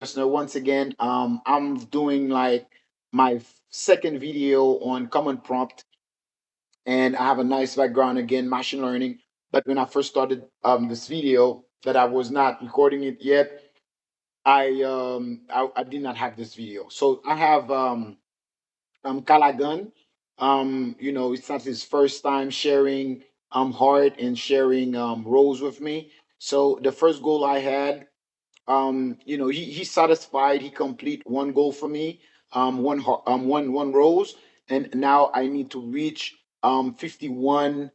Gesner. Once again, I'm doing like my second video on common prompt, and I have a nice background again, machine learning. But when I first started this video, that I was not recording it yet, I did not have this video. So I have Callaghan. It's not his first time sharing heart and sharing roles with me. So the first goal I had, he's satisfied. He complete one goal for me, one rose, and now I need to reach 51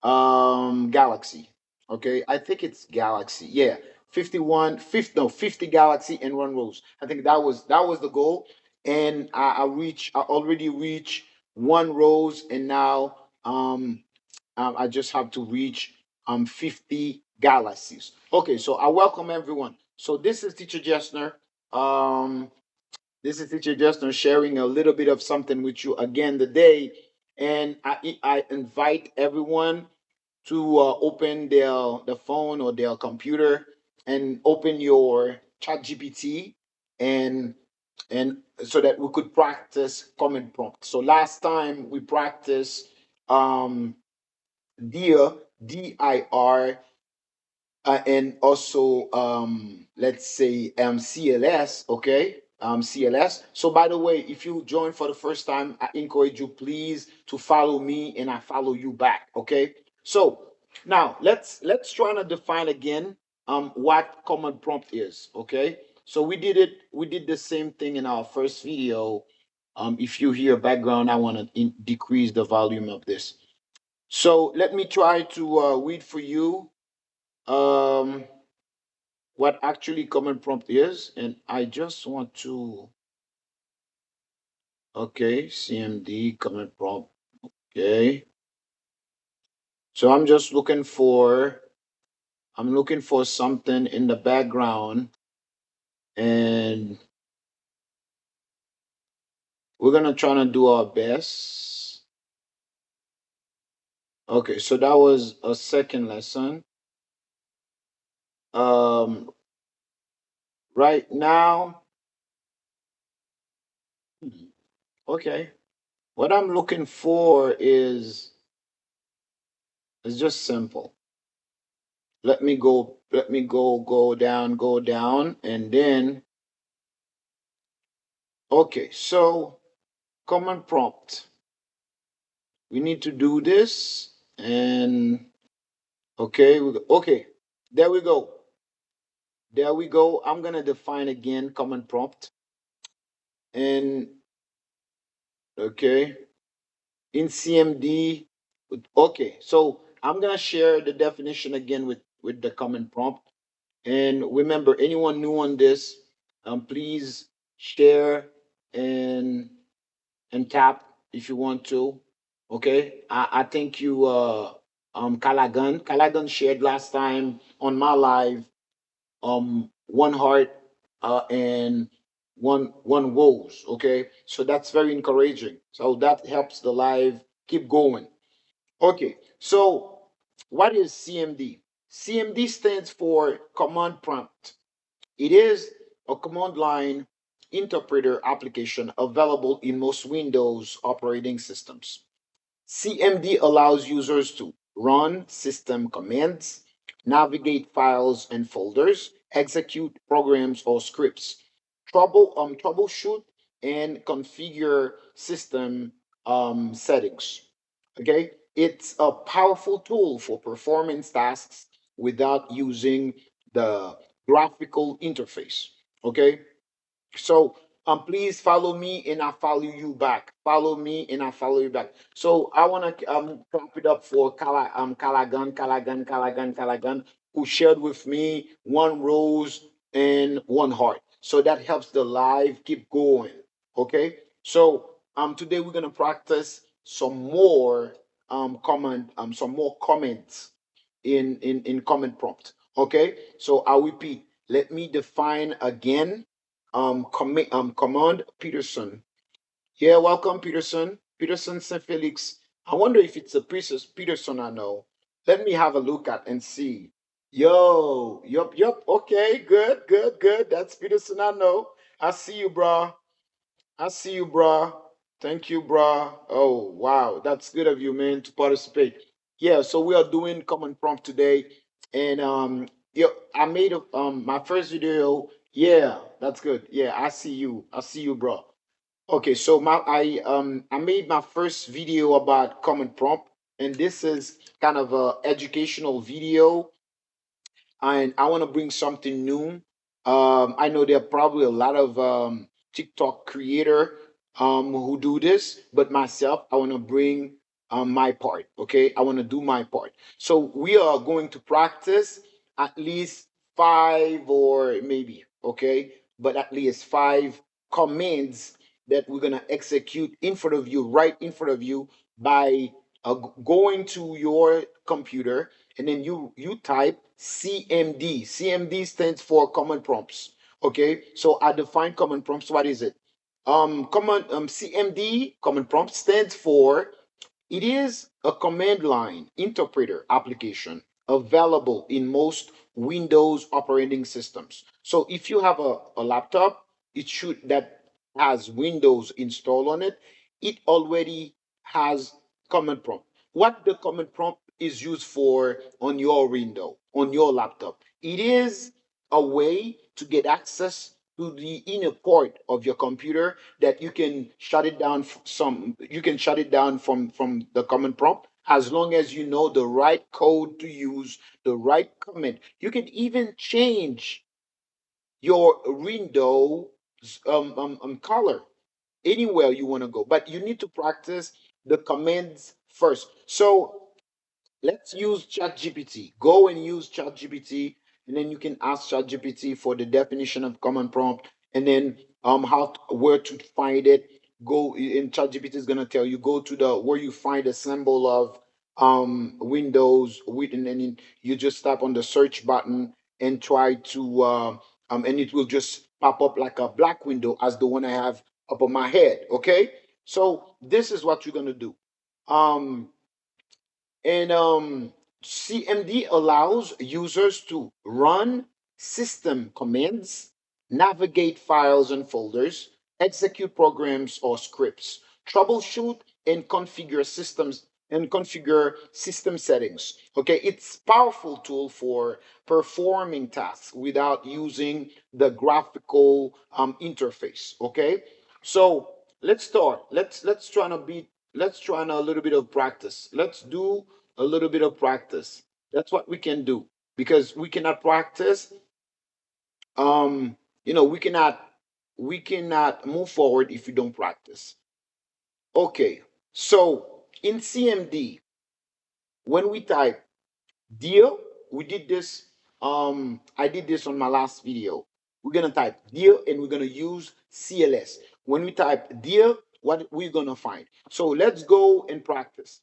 galaxy. Okay, I think it's galaxy. Yeah, 51, 50, no, 50 galaxy and one rose. I think that was the goal, and I already reached one rose, and now I just have to reach 50 galaxies. Okay, so I welcome everyone. So this is Teacher Gesner. Um, this is Teacher Gesner sharing a little bit of something with you again today, and I invite everyone to open their phone or their computer and open your Chat GPT and so that we could practice common prompt. So last time we practiced um, dir, dir, and also let's say CLS, okay? CLS. So by the way, if you join for the first time, I encourage you please to follow me and I follow you back, okay? So now let's try to define again what common prompt is, okay? So we did the same thing in our first video. If you hear background, I want to decrease the volume of this. So let me try to read for you um, what actually common prompt is, and I just want to, okay, CMD common prompt, okay. So I'm looking for something in the background, and we're gonna try to do our best. Okay, so that was a second lesson. Um, right now, okay, what I'm looking for is just simple. Go down, and then, okay, so common prompt. We need to do this, and okay, okay, there we go. There we go. I'm gonna define again common prompt, and okay, in CMD. Okay, so I'm gonna share the definition again with the common prompt. And remember, anyone new on this, please share and tap if you want to. Okay, I think you Callaghan shared last time on my live one heart and one rose. Okay, so that's very encouraging. So that helps the live keep going. Okay, so what is CMD? CMD stands for command prompt. It is a command line interpreter application available in most Windows operating systems. CMD allows users to run system commands, navigate files and folders, execute programs or scripts, troubleshoot, and configure system settings. Okay, it's a powerful tool for performance tasks without using the graphical interface. Okay, so please follow me and I follow you back. Follow me and I follow you back. So I want to clap it up for Callaghan, who shared with me one rose and one heart. So that helps the live keep going. Okay. So today we're gonna practice some more comments in comment prompt. Okay. So I'll repeat. Let me define again command Peterson. Yeah, welcome Peterson. Peterson St. Felix. I wonder if it's a Peterson I know. Let me have a look at and see. Yo, yup. Okay, good. That's Peterson. I know. I see you, bro. I see you, bro. Thank you, bro. Oh, wow. That's good of you, man, to participate. Yeah, so we are doing common prompt today. And yeah, I made my first video. Yeah, that's good. Yeah, I see you. I see you, bro. Okay, so I made my first video about common prompt, and this is kind of a educational video, and I want to bring something new. I know there are probably a lot of TikTok creator who do this, but myself, I want to bring my part. Okay, I want to do my part. So we are going to practice at least five or maybe okay, but at least five commands that we're gonna execute in front of you, right in front of you, by going to your computer, and then you type CMD. CMD stands for common prompts. Okay, so I define common prompts. What is it? Common CMD common prompt stands for, it is a command line interpreter application available in most Windows operating systems. So if you have a laptop, it should that has Windows installed on it, it already has command prompt. What the command prompt is used for on your window, on your laptop? It is a way to get access to the inner port of your computer, that you can shut it down you can shut it down from the command prompt, as long as you know the right code to use, the right command. You can even change your window color anywhere you want to go, but you need to practice the commands first. So let's use ChatGPT. Go and use ChatGPT, and then you can ask ChatGPT for the definition of common prompt, and then where to find it. Go, and ChatGPT is gonna tell you, go to the where you find a symbol of Windows with, and then you just tap on the search button and try to and it will just pop up like a black window as the one I have up on my head. Okay, so this is what you're gonna do. Um, and CMD allows users to run system commands, navigate files and folders, execute programs or scripts, troubleshoot and configure system settings. Okay, it's powerful tool for performing tasks without using the graphical interface. Okay, so let's start. Let's try on a little bit of practice. Let's do a little bit of practice. That's what we can do, because we cannot practice. Um, we cannot move forward if you don't practice. Okay, so in CMD, when we type deal, we did this. I did this on my last video. We're gonna type deal, and we're gonna use CLS. When we type deal, what we're gonna find. So let's go and practice.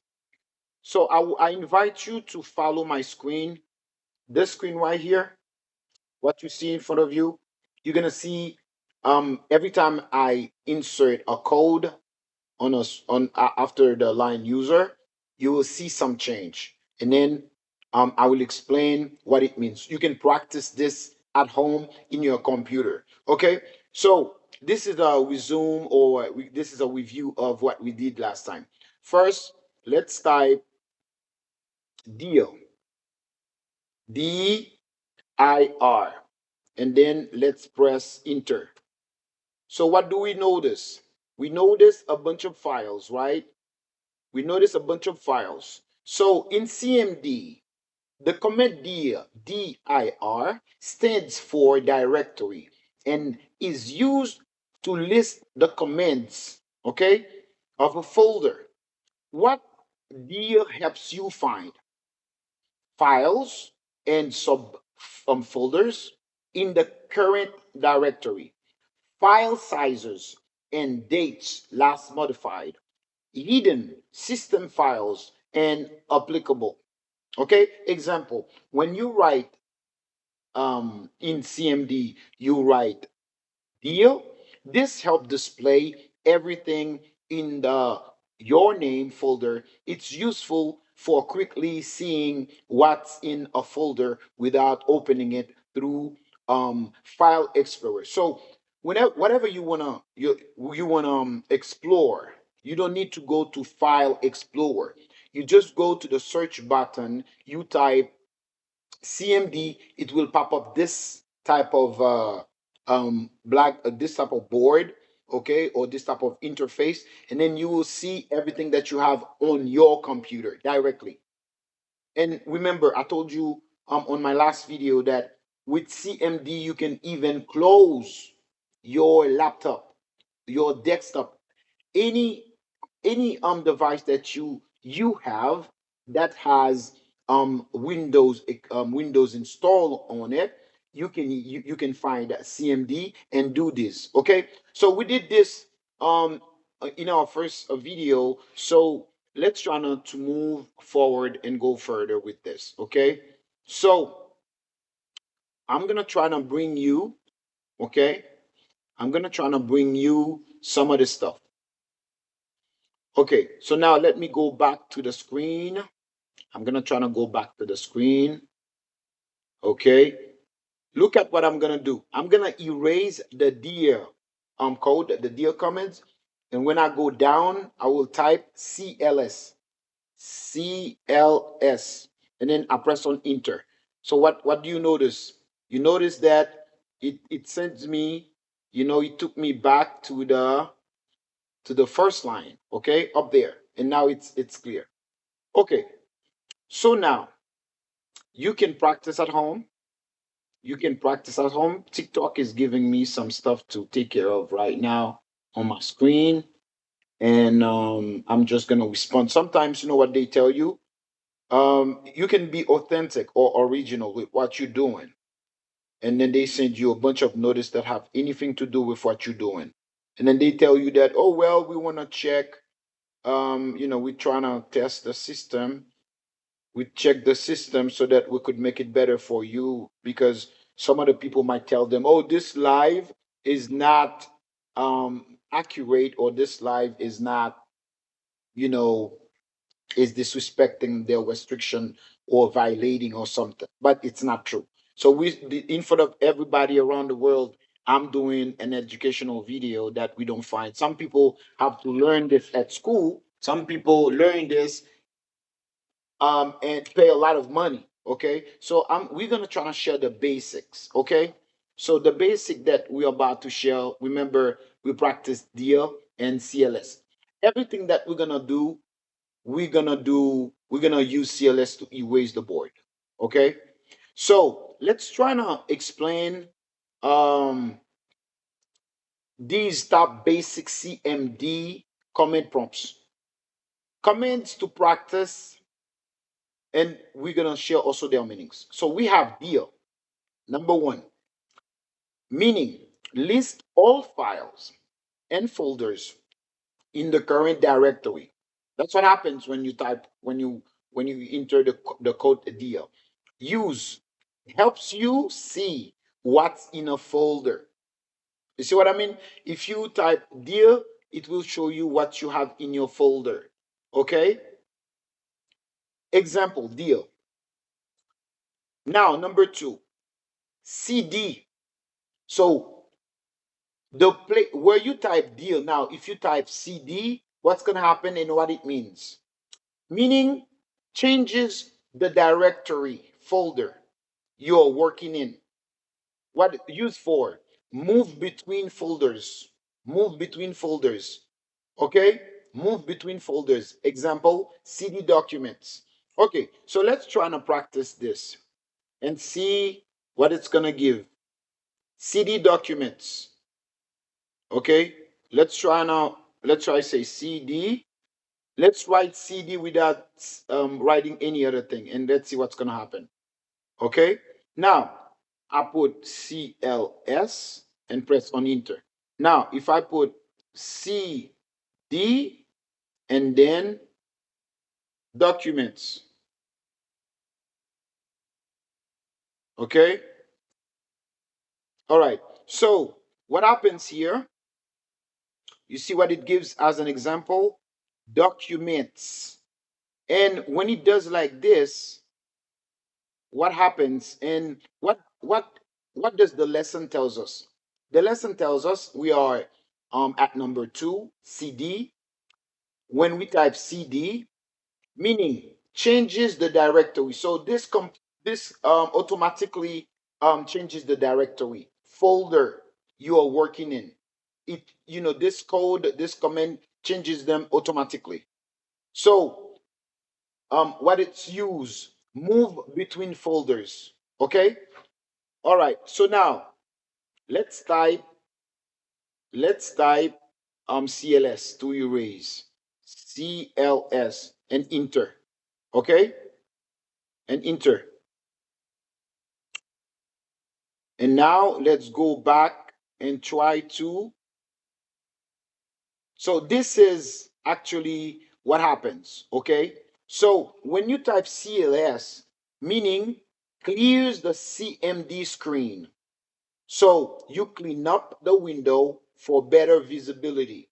So I invite you to follow my screen, this screen right here, what you see in front of you. You're gonna see every time I insert a code on us on after the line user, you will see some change, and then I will explain what it means. You can practice this at home in your computer. Okay, so this is a resume, or this is a review of what we did last time. First, let's type deal. DIR, and then let's press enter. So what do we notice? We notice a bunch of files, right? We notice a bunch of files. So in CMD, the command dir stands for directory and is used to list the commands, okay, of a folder. What dir helps you find? Files and sub folders in the current directory, file sizes and dates last modified, hidden system files and applicable. Okay, example, when you write in CMD, you write deal. This helps display everything in the your name folder. It's useful for quickly seeing what's in a folder without opening it through File Explorer. So whenever whatever you wanna explore, you don't need to go to File Explorer. You just go to the search button, you type CMD, it will pop up this type of this type of board, okay, or this type of interface, and then you will see everything that you have on your computer directly. And remember, I told you on my last video that with CMD you can even close your laptop, your desktop, any device that you have that has Windows installed on it. You can find CMD and do this. Okay, so we did this um in our first video. So let's try not to move forward and go further with this. Okay, so I'm gonna try to bring you. Okay, I'm gonna try to bring you some of the stuff. Okay, so now let me go back to the screen. I'm gonna try to go back to the screen. Okay, look at what I'm gonna do. I'm gonna erase the dear code, the dear comments, and when I go down, I will type CLS, and then I press on enter. So what do you notice? You notice that it sends me, it took me back to the first line, okay, up there, and now it's clear. Okay, so now you can practice at home. You can practice at home. TikTok is giving me some stuff to take care of right now on my screen, and I'm just gonna respond. Sometimes you know what they tell you. You can be authentic or original with what you're doing, and then they send you a bunch of notice that have anything to do with what you're doing, and then they tell you that, oh well, we want to check. We're trying to test the system. We check the system so that we could make it better for you, because some other people might tell them, oh, this live is not accurate, or this live is not, you know is disrespecting their restriction or violating or something, but it's not true. So in front of everybody around the world, I'm doing an educational video that we don't find. Some people have to learn this at school. Some people learn this and pay a lot of money. Okay, so we're gonna try to share the basics. Okay, so the basic that we're about to share. Remember, we practice deal and CLS. Everything that we're gonna use CLS to erase the board. Okay, so let's try to explain um these top basic CMD command prompts. Commands to practice, and we're gonna share also their meanings. So we have deal. Number one, meaning list all files and folders in the current directory. That's what happens when you type when you enter the code deal. Use helps you see what's in a folder. You see what I mean? If you type deal, it will show you what you have in your folder. Okay? Example deal. Now, number two, CD. So the play where you type deal now, if you type CD, what's gonna happen and what it means? Meaning changes the directory folder you're working in. What used for? Move between folders. Move between folders. Okay? Move between folders. Example, CD documents. Okay, so let's try to practice this and see what it's gonna give. CD documents. Okay, let's try now. Let's try say CD. Let's write CD without writing any other thing, and let's see what's gonna happen. Okay, now I put CLS and press on enter. Now, if I put CD and then documents, okay, all right. So what happens here? You see what it gives as an example? Documents. And when he does like this, what happens? And what does the lesson tells us? The lesson tells us we are at number two, CD. When we type CD, meaning changes the directory. So this automatically changes the directory folder you are working in. It, this code, this command changes them automatically. So what it's used, move between folders. Okay. All right. So now let's type let's type CLS to erase CLS and enter. Okay, and enter. And now let's go back and try to. So this is actually what happens. Okay. So when you type CLS, meaning clears the CMD screen. So you clean up the window for better visibility.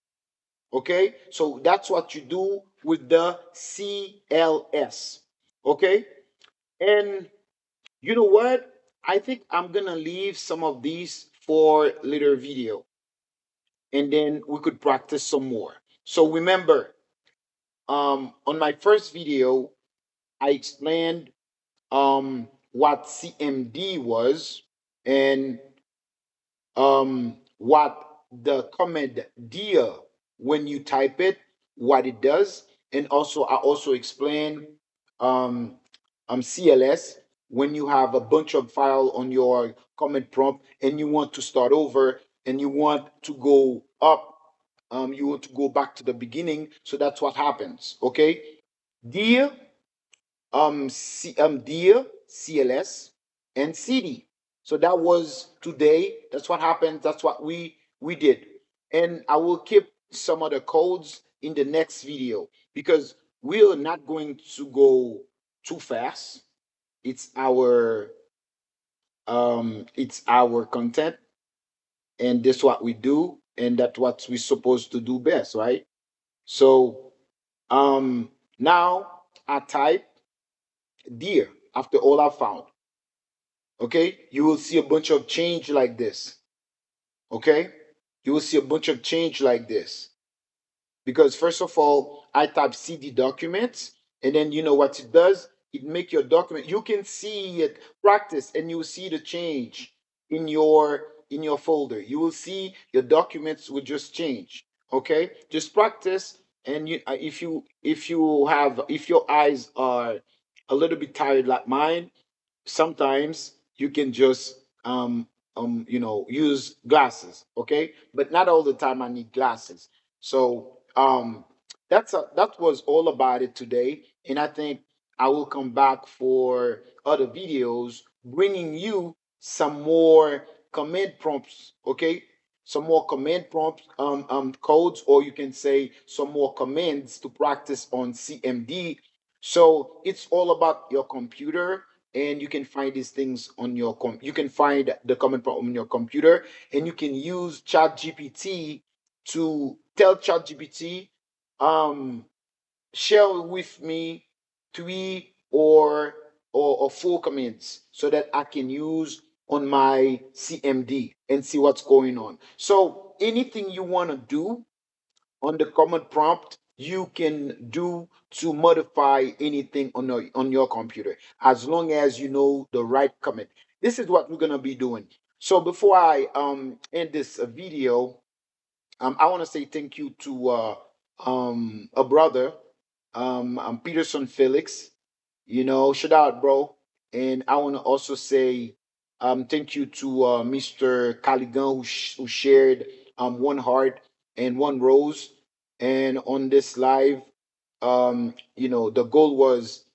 Okay. So that's what you do with the CLS. Okay. And you know what? I think I'm gonna leave some of these for later video, and then we could practice some more. So remember, on my first video, I explained what CMD was and what the command dia when you type it, what it does, and also I also explain um, CLS when you have a bunch of file on your command prompt and you want to start over and you want to go up, you want to go back to the beginning. So that's what happens. Okay, dia dear CLS and CD. So that was today. That's what happened. That's what we did. And I will keep some of the codes in the next video because we are not going to go too fast. It's our content, and this what we do, and that's what we're supposed to do best, right? So now I type dear after all I found. Okay, you will see a bunch of change like this. Okay, you will see a bunch of change like this because first of all I type cd documents, and then you know what it does, it make your document, you can see it practice and you will see the change in your folder. You will see your documents will just change. Okay, just practice. And if your eyes are a little bit tired like mine, sometimes you can just use glasses. Okay, but not all the time I need glasses. So that was all about it today, and I think I will come back for other videos bringing you some more command prompts. Okay, some more command prompts, codes, or you can say some more commands to practice on CMD. So it's all about your computer, and you can find these things on your you can find the command prompt on your computer, and you can use ChatGPT to tell ChatGPT, um, share with me three or four commands so that I can use on my CMD and see what's going on. So anything you want to do on the command prompt, you can do to modify anything on your computer as long as you know the right command. This is what we're going to be doing. So before I end this video, I want to say thank you to a brother, Peterson Felix. Shout out, bro. And I want to also say thank you to Mr. Caligan who shared one heart and one rose. And on this live, the goal was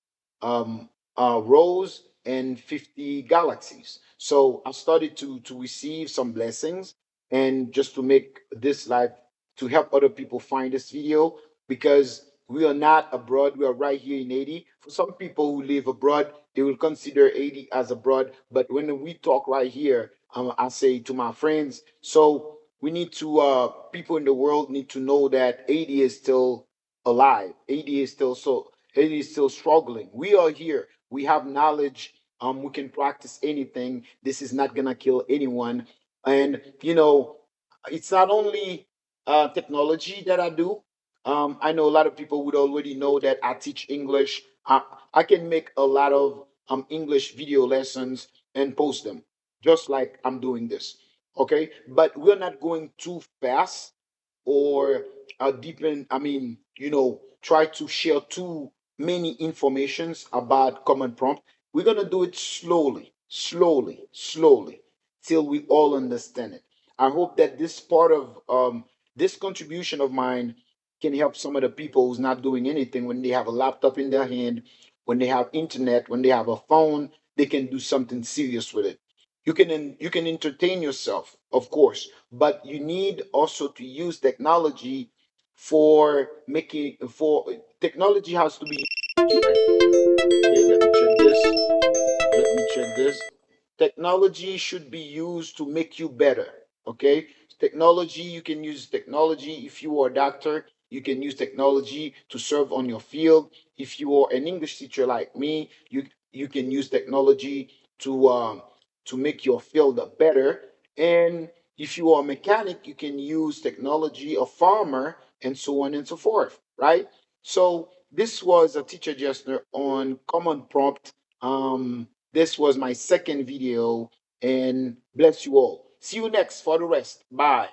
um, rose and 50 galaxies. So I started to receive some blessings, and just to make this live to help other people find this video, because we are not abroad, we are right here in Haiti. For some people who live abroad, they will consider Haiti as abroad, but when we talk right here, I say to my friends, so we need to people in the world need to know that Haiti is still alive. Haiti is still, so It is still struggling. We are here. We have knowledge. We can practice anything. This is not gonna kill anyone. And it's not only technology that I do. I know a lot of people would already know that I teach English. I can make a lot of English video lessons and post them, just like I'm doing this. Okay, but we're not going too fast or deepen. I mean, try to share too many informations about common prompt. We're gonna do it slowly, slowly, slowly, till we all understand it. I hope that this part of this contribution of mine can help some of the people who's not doing anything when they have a laptop in their hand, when they have internet, when they have a phone, they can do something serious with it. You can entertain yourself, of course, but you need also to use technology for making for technology has to be. Okay, let me check this. Let me check this. Technology should be used to make you better. Okay, technology, you can use technology. If you are a doctor, you can use technology to serve on your field. If you are an English teacher like me, you can use technology to make your field better. And if you are a mechanic, you can use technology, a farmer, and so on and so forth, right? So this was a teacher Gesner on common prompt. This was my second video, and bless you all. See you next for the rest. Bye.